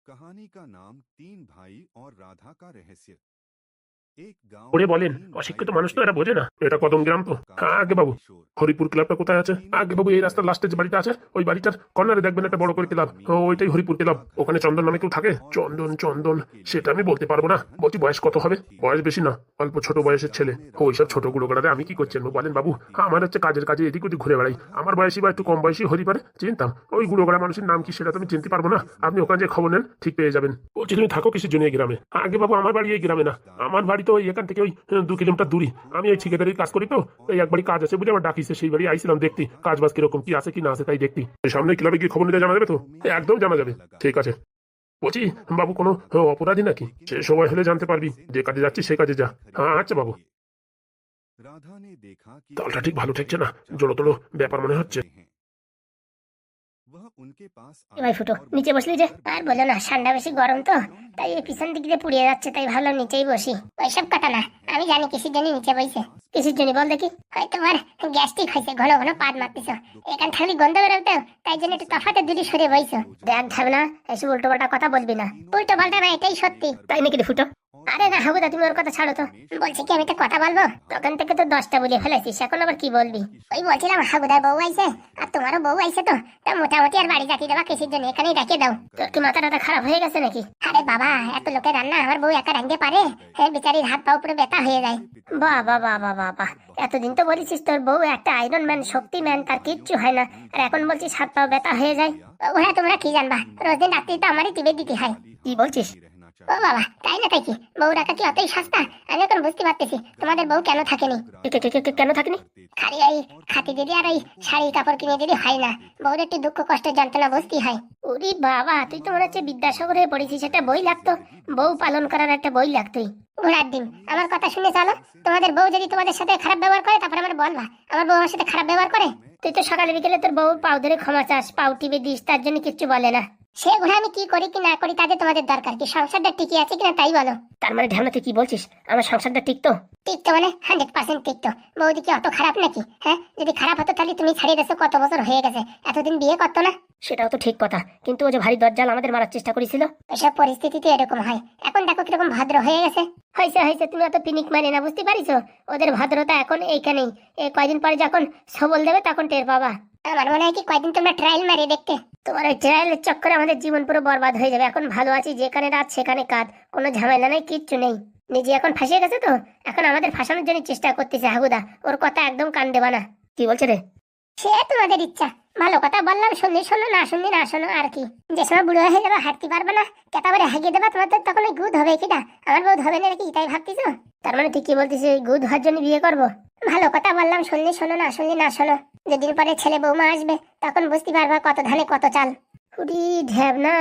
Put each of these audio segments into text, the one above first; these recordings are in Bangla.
कहानी का नाम तीन भाई और राधा का रहस्य। एक गांव ওরে में বলেন, तीन অশিক্ষিত भाई মানুষ তো रहते এরা थे। বোঝে না। এটা কদম গ্রাম তো। হ্যাঁ, प्रकाश আগে और বাবু, किशोर হরিপুর ক্লাবটা কোথায় আছে? আগে বাবু, এই রাস্তার লাস্টে যে বাড়িটা আছে ওই বাড়িটার কর্নারে দেখবেন একটা বড় করে ক্লাব, ওইটাই হরিপুর ক্লাব। ওখানে চন্দন নামে কেউ থাকে? চন্দন চন্দন সেটা আমি বলতে পারবো না। বলছি বয়স কত হবে? বয়স বেশি না, অল্প ছোট বয়সের ছেলে। ওইসব ছোট গুলোগাড়ারে আমি কি করছেন বলেন বাবু? আমার হচ্ছে কাজের কাজে এদিক ওদিক ঘুরে বেড়াই। আমার বয়সী বা একটু কম বয়সী হরি পারে চিনতাম। ওই গুলোগাড়া মানুষের নাম কি সেটা তুমি চিনতে পারবো না। আপনি ওখানে যে খবর নেন ঠিক পেয়ে যাবেন। বলছি তুমি থাকো কিসের জন্য এই গ্রামে? আগে বাবু, আমার বাড়ি এই গ্রামে না। আমার বাড়ি তো ওই এখান থেকে ওই 2 কিলোমিটার দূরই। আমি এই ঠিকাদারির কাজ করি তো। এই এক বাড়ি কাজ আছে বুঝে আমার ডাকিছে, সেই বাড়ি আইছিলাম দেখতে কাজ বাজ কিরকম কি আছে কি না আছে তাই দেখতে। সামনে ক্লাবে কি খবর নিতে জানা যাবে তো? একদম জানা যাবে। ঠিক আছে। বলছি বাবু, কোনো অপরাধী নাকি? সে সময় হলে জানতে পারবি। যে কাজে যাচ্ছি সে কাজে যা। হ্যাঁ আচ্ছা বাবু। राधा ने देखा कि তালটা ঠিক ভালো ঠেকছে না, জোড়ো তোলো ব্যাপার মনে হচ্ছে। वह उनके पास এবার ফুটো নিচে বসলি যে? আর বলো না, ঠান্ডা বেশি গরম তো, তাই এই পিছন দিক দিয়ে পুড়িয়ে যাচ্ছে, তাই ভাবলাম নিচেই বসি। ওইসব কথা না, আমি জানি কিসের জন্য নিচে বইছে। কিসের জন্য বল দেখি? হয়তো তোমার গ্যাস্ট্রিক হয়েছে, ঘন ঘন পাদ মারতেছ, এখান থাকলে গন্ধ বেরোতো, তাই জন্য একটু তফাতে দুটি সরে বইছো। দেখ ঢাবনা, এসব উল্টো পাল্টা কথা বলবি না। উল্টো পাল্টা না, এটাই সত্যি। তাই নাকি রে ফুটো? আরে না হাগুদা, তুমি ওর কথা ছাড়ো তো। বলছি কি, আমি তো কথা বলবো, তখন থেকে তো 10টা বলে ফেলেছিস, এখন আবার কি বলবি? ওই বলছিলাম হাগুদার বউ আইছে, আর তোমারও বউ আইছে তো, তা মোটামুটি আর বাড়ি জাতি দেওয়া কিসের জন্য, এখানেই রেখে দাও। তোর কি মাথা টাথা খারাপ হয়ে গেছে নাকি? আরে বাবা, এত লোকের রান্না আমার বউ একা রাঁধতে পারে? হ্যাঁ, বেচারির হাত পা পুরো ব্যথা হয়ে যায়। বাহ বাহ বাহ বাহ বাহ বাহ, এতদিন তো বলেছিস তোর বউ একটা আয়রন ম্যান, শক্তি ম্যান, তার কিচ্ছু হয় না, আর এখন বলছিস হাত পা ব্যথা হয়ে যায়। ওরা তোমরা কি জানবা, রোজ দিন রাত্রি তো আমারই টিপে দিতে হয়। কি বলছিস? ও বাবা, তাই না? তাই কি বউ রাখা কি অতই সস্তা? আমি এখন বুঝতে পারতেছি তোমাদের বউ কেন থাকেনি। কেন থাকেনি? খালি ওই খাতি দিদি আর ওই শাড়ি কাপড় কিনে দিদি হয় না, বউর একটু দুঃখ কষ্ট যন্ত্রণা বুঝতে হয়। ওরে বাবা, তুই তো মনে হচ্ছে বিদ্যাসাগর হয়ে পড়েছিস, একটা বই লাগতো, বউ পালন করার একটা বই লাগতোই। ঘোড়ার ডিম, আমার কথা শুনে চলো। তোমাদের বউ যদি তোমাদের সাথে খারাপ ব্যবহার করে, তারপরে আমার বলবা আমার বউ আমার সাথে খারাপ ব্যবহার করে। তুই তো সকালে বিকেলে তোর বউ পাও ধরে ক্ষমা চাস, পাও টিপে দিস, তার জন্য কিচ্ছু বলে না। সেগুলো আমি কি করি কি না করি তাদের তোমাদের দরকার কি? সংসারটা টিকে আছে কিনা তাই বলো। তার মানে ঢ্যামনা তুই কি বলছিস, আমার সংসারটা টিকতো? টিকতো মানে 100% টিকতো। বৌদি কি অত খারাপ নাকি? হ্যাঁ, যদি খারাপ হতো তাহলে তুমি ছাড়িয়ে দেছো, কত বছর হয়ে গেছে, এতদিন বিয়ে করতো না? সেটাও তো ঠিক কথা, কিন্তু ও যে ভারী দজ্জাল, আমাদের মারার চেষ্টা করেছিল। এসব পরিস্থিতিতে এরকম হয়। এখন দেখো কিরকম ভদ্র হয়ে গেছে। হয়েছে হয়েছে, তুমি অত পিনিক মানে না, বুঝতে পারিছো? ওদের ভদ্রতা এখন এইখানেই, কয়দিন পরে যখন সবল দেবে তখন টের পাবা। আমার মনে হয় কি কয়দিন তোমরা ট্রায়াল মারিয়ে দেখতে। তোমার ওই ট্রায়ালের চক্করে আমাদের জীবন পুরো বরবাদ হয়ে যাবে। এখন ভালো আছি, যেখানে রাত সেখানে কাজ, কোনো ঝামেলা নেই, কিচ্ছু নেই। নিজে এখন ফাঁসিয়ে গেছে তো, এখন আমাদের ফাঁসানোর জন্য চেষ্টা করতেছে হাগুদা। ওর কথা একদম কান দেবা না। কি বলছে রে? সে তোমাদের ইচ্ছা, ভালো কথা বললাম, শুনলি শোনো, না শুনলি না শোনো, আর কি। যে সময় বুড়ো হয়ে যাবে, হাঁটতে পারবে না, কেতাবারে হাগিয়ে দেবা, তোমার তো তখন ওই গুদ হবে কিনা? আমার বোধ হবে না নাকি, তাই ভাবতেছো? তার মানে তুই কি বলতিস, ওই গুদ হওয়ার জন্য বিয়ে করবো? ভালো কথা বললাম, শুনলি শোনো, না শুনলি না শোনো। যেদিন পরে ছেলে বৌমা আসবে, তখন বুঝতে পারবা কত ধানে কত চাল। উরি ঢ্যাবনা,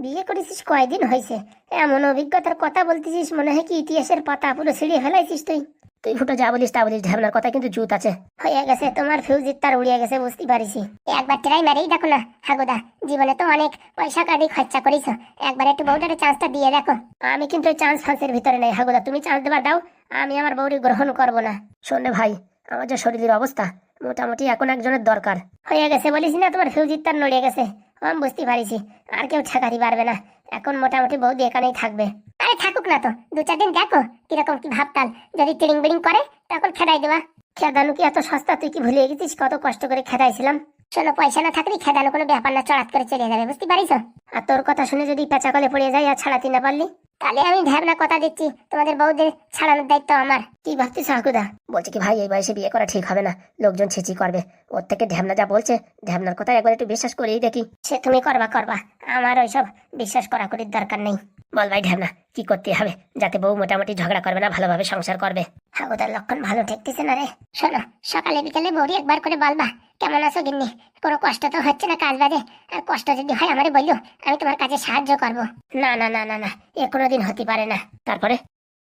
বিয়ে করেছিস কয়দিন হয়েছে, এমন অভিজ্ঞতার কথা বলতেছিস, মনে হয় কি ইতিহাসের পাতা পুরো ছিঁড়ে ফেলাইছিস তুই। তুই ফুটো যা বলিস তা বলিস, ঢ্যাবনার কথা কিন্তু জুত আছে। হয়ে গেছে তোমার ফিউজির তার উড়িয়ে গেছে, বুঝতে পারিছি। একবার ট্রাই মারেই দেখো না হাগুদা, জীবনে তো অনেক পয়সা কাড়ি খরচা করিস, একবার একটু বউটারে চান্সটা দিয়ে দেখো। আমি কিন্তু ওই চান্স ফান্সের ভিতরে নেই হাগুদা, তুমি চান্স দেবার দাও, আমি আমার বউরি গ্রহণ করবো না। শোনে ভাই, আমার যে শরীরের অবস্থা, মোটামুটি এখন একজনের দরকার। হয়ে গেছে বলিস না, তোমার ফিউজির তার নড়িয়ে গেছে, আমি বুঝতে পারিছি, আর কেউ ঠেকাতে পারবে না। এখন মোটামুটি বৌদি এখানেই থাকবে। আরে থাকুক না তো, 2-4 দিন দেখো কিরকম কি ভাবতাল, যদি টিড়িং বিড়িং করে তখন খেদাই দেবা। খেদানো কি এত সস্তা? তুই কি ভুলে গেছিস কত কষ্ট করে খেদাইছিলাম? শোনো, পয়সা না থাকলে খেদানো কোনো ব্যাপার না, চড়াত করে চলে যাবে, বুঝতে পারিস? আর তোর কথা শুনে যদি পেঁচা কলে পড়ে যায় আর ছাড়াতে না পারলি, তাহলে আমি ঢ্যাবনা কথা দিচ্ছি, তোমাদের বউদের ছাড়ানোর দায়িত্ব আমার। কি ভাবছিস হাকুদা? বলছে কি ভাই, এই বয়সে বিয়ে করা ঠিক হবে না, লোকজন ছিচি করবে। ওর থেকে ঢ্যাবনা যা বলছে, ঢ্যাবনার কথা একবার একটু বিশ্বাস করেই দেখি। সে তুমি করবা করবা, আমার ওইসব বিশ্বাস করা করির দরকার নেই। বল ভাই ঢ্যাবনা, কি করতে হবে যাতে বউ মোটামুটি ঝগড়া করবে না, ভালোভাবে সংসার করবে? হাগুদার লক্ষণ ভালো ঠেকতেছে না রে। শোনো, সকালে বিকালে বউরি একবার করে বলবা কেমন আছো গিন্নি, কোনো কষ্ট তো হচ্ছে না কাজ বাজে, আর কষ্ট যদি হয় আমারে বললো, আমি তোমার কাছে সাহায্য করব। না না না না না, এ কোনোদিন হতে পারে না। তারপরে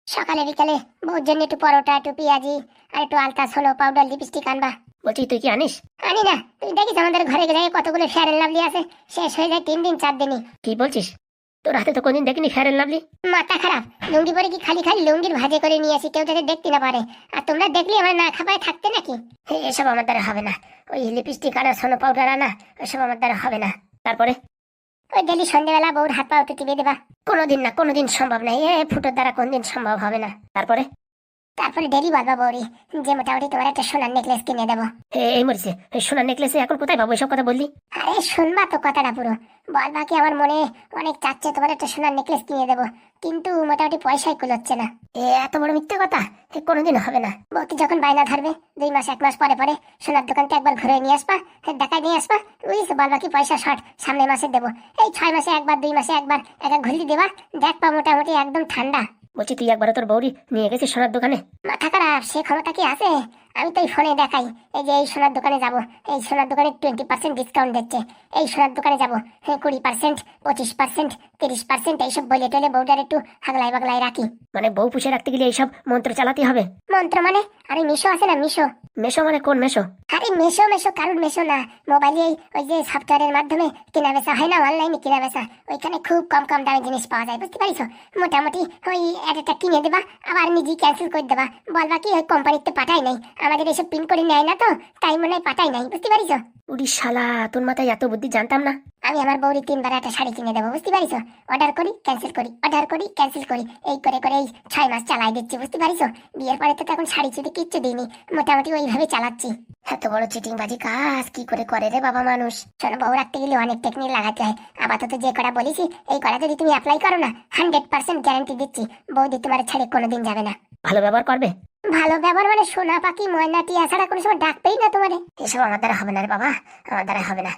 সকালে বিকালে বউর জন্য একটু পরোটা, একটু পেঁয়াজি, আর একটু আলতা, সোলো, পাউডার, লিপস্টিক আনবা। বলছি তুই কি আনিস? আনি না, তুই দেখিস আমাদের ঘরে গিয়ে কতগুলো ফেয়ার এন্ড লাভলি আছে, শেষ হয়ে যায় 3 দিন 4 দিনই। কি বলছিস? তোর হাতে তো কোনদিন দেখিনি ফেয়ার এন্ড লাভলি। মাথা খারাপ, লুঙ্গি পরে কি খালি খালি লুঙ্গির ভাজে করে নিয়ে আসি, কেউ যাতে দেখতে না পারে। আর তোমরা দেখলে আমার না খাপায় থাকতে নাকি? এসব আমার দ্বারা হবে না, ওই লিপস্টিক আনা, সোনো পাউডার আনা, ওসব আমার দ্বারা হবে না। তারপরে ওই ডেলি সন্ধ্যেবেলা বউর হাত পা টিপে দেবা। কোনোদিন না, কোনোদিন সম্ভব নাই, এ ফুটোর দ্বারা কোনদিন সম্ভব হবে না। তারপরে ডেলি বলবা বৌরি যে মোটামুটি তোমার একটা সোনার নেকলেস কিনে দেবো। এই মরিছে, সোনার নেকলেস এখন কোথায় পাবো এসব কথা বললি? আরে শুনবা তো কথাটা পুরো, বলবা কি আমার মনে অনেক চাচ্ছে তোমার একটা সোনার নেকলেস কিনে দেবো, কিন্তু মোটামুটি পয়সাই কুলোচ্ছে না। এত বড় মিথ্যে কথা কোনোদিন হবে না। বৌতি যখন বায়না ধরবে 2 মাস 1 মাস পরে পরে সোনার দোকানটা একবার ঘুরে নিয়ে আসবা, দেখাই নিয়ে আসবা, বুঝিস, বলবা কি পয়সা শর্ট, সামনের মাসে দেবো। এই 6 মাসে একবার 2 মাসে একবার একটা ঘুরলি দেবা, দেখবা মোটামুটি একদম ঠান্ডা। বলছি তুই একবার তোর বৌরি নিয়ে গেছিস সোনার দোকানে? মাথা খারাপ, সে ক্ষমতা কি আছে? আমি তো এই ফোনে দেখাই, এই যে এই সোনার দোকানে যাব, এই সোনার দোকানে 20% ডিসকাউন্ট দিচ্ছে, এই সোনার দোকানে যাব 20%, 25%, 30% এইসব বলে টলে বউটার একটু হাগলাই বাগলাই রাখি। মানে বউ পুষে রাখতে গেলে এইসব মন্ত্র চালাতে হবে? মন্ত্র মানে? আরে মিশো আছে না, মিশো। মেশো মানে কোন মেশো? আরে মেশো মেশো কারণ মেশো না, মোবাইলে ওই যে সফটওয়্যারের মাধ্যমে কেনা বেচা হয় না, অনলাইনে কেনা বেচা, ওইখানে খুব কম কম দামে জিনিস পাওয়া যায়, বুঝতে পারিস? মোটামুটি ওই একটা কিনে দেবা, আবার নিজেই ক্যান্সেল করে দেবা, বলবা কি ওই কোম্পানিতে পাঠাই নাই, আমাদের এসব পিন করে নেয় না তো, তাই মনে হয় পাঠাই নাই, বুঝতে পারিস? উড়ি শালা, তোর মাথায় এত বুদ্ধি জানতাম না। আমি আমার বউরি 3 বার একটা শাড়ি কিনে দেবো, বুঝতে পারিস? অর্ডার করি ক্যান্সেল করি, অর্ডার করি ক্যান্সেল করি, এই করে করে এই 6 মাস চালাই দিচ্ছি, বুঝতে পারিস? বিয়ের পরে তো এখন শাড়ি চুড়ি কিচ্ছু দিইনি, মোটামুটি ওইভাবে চালাচ্ছি। এত বড় চিটিং বাজি কাজ কি করে করে রে বাবা মানুষ? শোনো, বউ রাখতে গেলে অনেক টেকনিক লাগাতে হয়, আপাতত যে কটা বলেছি এই কটা যদি তুমি অ্যাপ্লাই করো না, 100% গ্যারান্টি দিচ্ছি বৌদি তোমার ছেড়ে কোনোদিন যাবে না। ভালো ব্যবহার করবে? ভালো ব্যবহার মানে সোনা পাখি ময়না টিয়া ছাড়া কোনো সময় ডাকবেই না তোমারে। এসব আমার দ্বারা হবে না রে বাবা, আমার দ্বারা হবে না।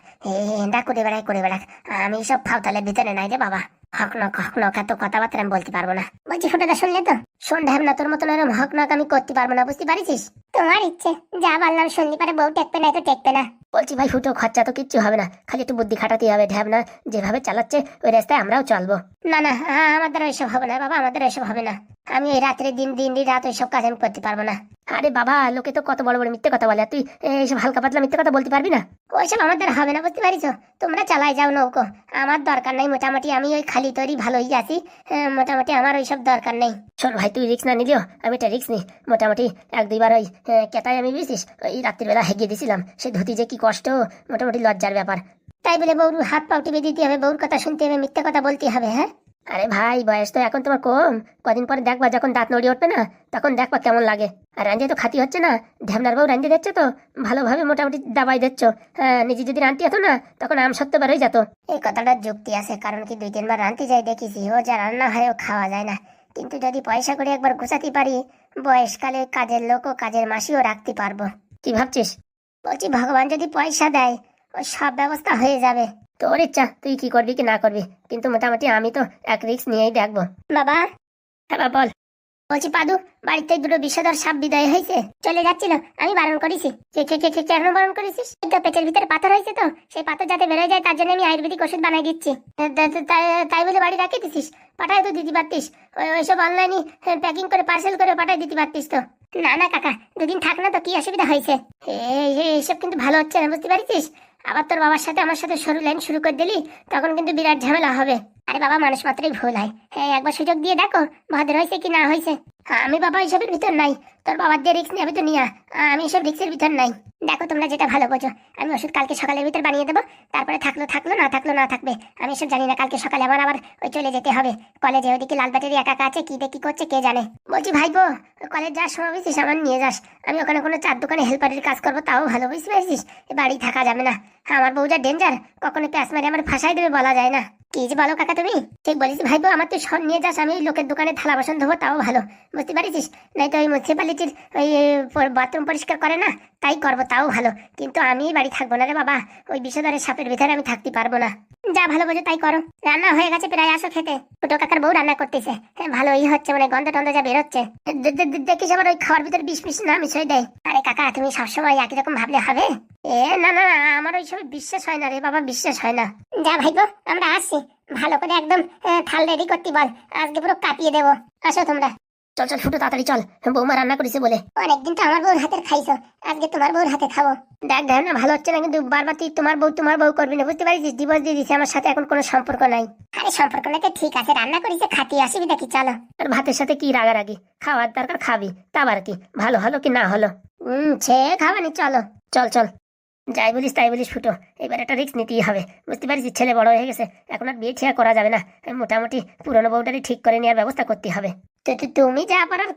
এন্ডা করে বেড়াই, আমি সব ফাউতালের ভিতরে নাই রে বাবা। হক নক এত কথাবার্তা আমি বলতে পারবো না। বলছি ফুটোটা শুনলে তো, শোন ঢ্যাব না, তোর মতন এরকম হক নক আমি করতে পারবো না, বুঝতে পারিস? তোমার ইচ্ছে, যা বললাম শুনলি পারে, বউ টেকবে না তো টেকবে না। বলছি ভাই ফুটো, খরচা তো কিচ্ছু হবে না, খালি একটু বুদ্ধি খাটাতে হবে। ঢ্যাব না যেভাবে চালাচ্ছে ওই রাস্তায় আমরাও চলবো। না না, আমার দ্বারা ওইসব হবে না বাবা, আমাদের ওইসব হবে না। আমি এই রাত্রে দিন রাত ওইসব কাজ আমি করতে পারবো না। আরে বাবা, লোকে তো কত বড় বড় মিথ্যে কথা বলে, তুই এইসব হালকা পাতলা মিথ্যে কথা বলতে পারবি না? ওইসব আমার দ্বারা হবে না, বুঝতে পারিস? তোমরা চালাই যাও নৌকো, আমার দরকার নাই, মোটামুটি আমি ওই খালি তৈরি ভালোই আছি, মোটামুটি আমার ওইসব দরকার নেই। শোন ভাই, তুই রিক্স না নিলেও আমি একটা রিক্স নিই, মোটামুটি 1-2 বার ওই কেতায় আমি বুঝিস ওই রাত্রিবেলা হেগিয়ে দিছিলাম, সে ধুতি যে কি কষ্ট, মোটামুটি লজ্জার ব্যাপার। তাই বলে বউর হাত পাও টিপে দিতে হবে, বউর কথা শুনতে হবে, মিথ্যে কথা বলতে হবে? হ্যাঁ আরে ভাই, বয়স তো এখন তোমার কম, কদিন পরে দেখবা যখন দাঁত নড়িয়ে উঠবে না, তখন দেখবা কেমন লাগে। আর রাঞ্জে তো খাতি হচ্ছে না, ঢ্যামনার বউ রাঞ্জে দিচ্ছে তো ভালোভাবে, মোটামুটি দাবাই দিচ্ছ। নিজে যদি রান্তি হতো না, তখন আম সত্য বার হয়ে যেত। এই কথাটার যুক্তি আছে, কারণ কি 2-3 বার রান্তি যাই দেখেছি, ও যা রান্না হয় ও খাওয়া যায় না। কিন্তু যদি পয়সা করে একবার গোছাতে পারি, বয়সকালে কাজের লোক ও কাজের মাসিও রাখতে পারবো। কি ভাবছিস? বলছি ভগবান যদি পয়সা দেয়, ওই সব ব্যবস্থা হয়ে যাবে। তোর ইচ্ছা, তুই কি করবি কি না করবি, কিন্তু মোটামুটি আমি তো এক রিস্ক নিয়েই দেখবো। বাবা। হ্যাঁ বাবা বল। বলছি পাদু, বাড়িতে 2টো বিষধর সাপ বিদায় হয়েছে, চলে যাচ্ছিল, আমি বারণ করেছি। কেন বারণ করেছিস? তো পেটের ভিতরে পাথর হয়েছে, তো সেই পাথর যাতে বেরোয় যায় তার জন্য আমি আয়ুর্বেদিক ওষুধ বানাই দিচ্ছি। তাই বলে বাড়ি রাখি দিছিস? পাঠাই তো দিতে পারতিস, ওইসব অনলাইনে প্যাকিং করে পার্সেল করে পাঠাই দিতে পারতিস তো। না না কাকা, 2 দিন থাক না তো, কি অসুবিধা হয়েছে? এইসব কিন্তু ভালো হচ্ছে না, বুঝতে পারছিস? আবার তোর বাবার সাথে আমার সাথে সরু লাইন শুরু করে দিলি, তখন কিন্তু বিরাট ঝামেলা হবে। আরে বাবা, মানুষ মাত্রই ভুল হয়, একবার সুযোগ দিয়ে দেখো ভদ্র হয়েছে কি না হয়েছে। আমি বাবা এইসবের ভিতর নাই, তোর বাবার দিয়ে রিক্স নিয়ে তো নিয়া, আমি এসব রিক্সের ভিতর নাই। দেখো তোমরা যেটা ভালো বোঝো, আমি ওষুধ কালকে সকালের ভিতর বানিয়ে দেবো, তারপরে থাকলো না থাকবে আমি এসব জানি না। কালকে সকালে আমার আবার ওই চলে যেতে হবে কলেজে, ওইদিকে লাল ব্যাটারি একা আছে, কি দেখি করছে কে জানে। বলছি ভাইপো, কলেজ যাওয়ার সময় বুঝছিস আমার নিয়ে যাস, আমি ওখানে কোনো 4 দোকানে হেল্পারের কাজ করবো, তাও ভালো, বুঝতে পারছিস? বাড়ি থাকা যাবে না, আমার বউ যা ডেঞ্জার, কখনো প্যাস মেরে আমার ফাঁসাই দেবে বলা যায় না। কি যে বলো কাকা তুমি, ঠিক বলিস ভাইপো, আমার তুই সব নিয়ে যাস, আমি ওই লোকের দোকানে থালা বাসন ধোবো, তাও ভালো, বুঝতে পারিস? নাই তো ওই মিউনিসিপ্যালিটির ওই বাথরুম পরিষ্কার করে না, তাই করবো, তাও ভালো, কিন্তু আমি বাড়ি থাকবো না রে বাবা, ওই বিষধরের সাপের ভিতরে আমি থাকতে পারবো না। যা ভালো বোঝো তাই করো, রান্না হয়ে গেছে প্রায়, আসো খেতে। ছোটো কাকার বউ রান্না করতেছে, ভালোই হচ্ছে, মানে গন্ধ টন্ধ যা বেরোচ্ছে, দেখিস আবার ওই খাওয়ার ভিতরে বিষ না মিশিয়ে দেয়। আরে কাকা, তুমি সবসময় একই রকম ভাবলে হবে? না না, আমার ওই সব বিশ্বাস হয় না রে বাবা, বিশ্বাস হয় না। যা ভাইপো, আমরা আসছি, ভালো করে একদম থাল রেডি করতে বল, আজকে পুরো কাটিয়ে দেবো। আসো তোমরা। চল ফুটো তাড়াতাড়ি চল, বৌমা রান্না করেছে বলে। অনেকদিন তো আমার বউর হাতের খাইছো, আজকে তোমার বউর হাতে খাবো। দেখ না ভালো হচ্ছে না, কিন্তু বারবার তুই তোমার বউ করবি না, বুঝতে পারিস? ডিভোর্স দিয়ে দিছে, আমার সাথে এখন কোনো সম্পর্ক নাই। আরে সম্পর্ক নাই তো ঠিক আছে, রান্না করেছে খাতি, অসুবিধা কি? চলো। আর ভাতের সাথে কি রাগারাগি, খাওয়ার দরকার খাবি, তা আবার কি, ভালো হলো কি না হলো, সে খাওয়ানি, চলো চল। যাই বলিস তাই বলিস ফুটো, এবার একটা রিস্ক নিতেই হবে। বুঝতে পারিস ছেলে বড় হয়ে গেছে, এখন আর বিয়ে ঠিয়া করা যাবে না। মোটামুটি পুরনো বউটারই ঠিক করে নেওয়ার ব্যবস্থা করতে হবে। তো তুমি যা পারার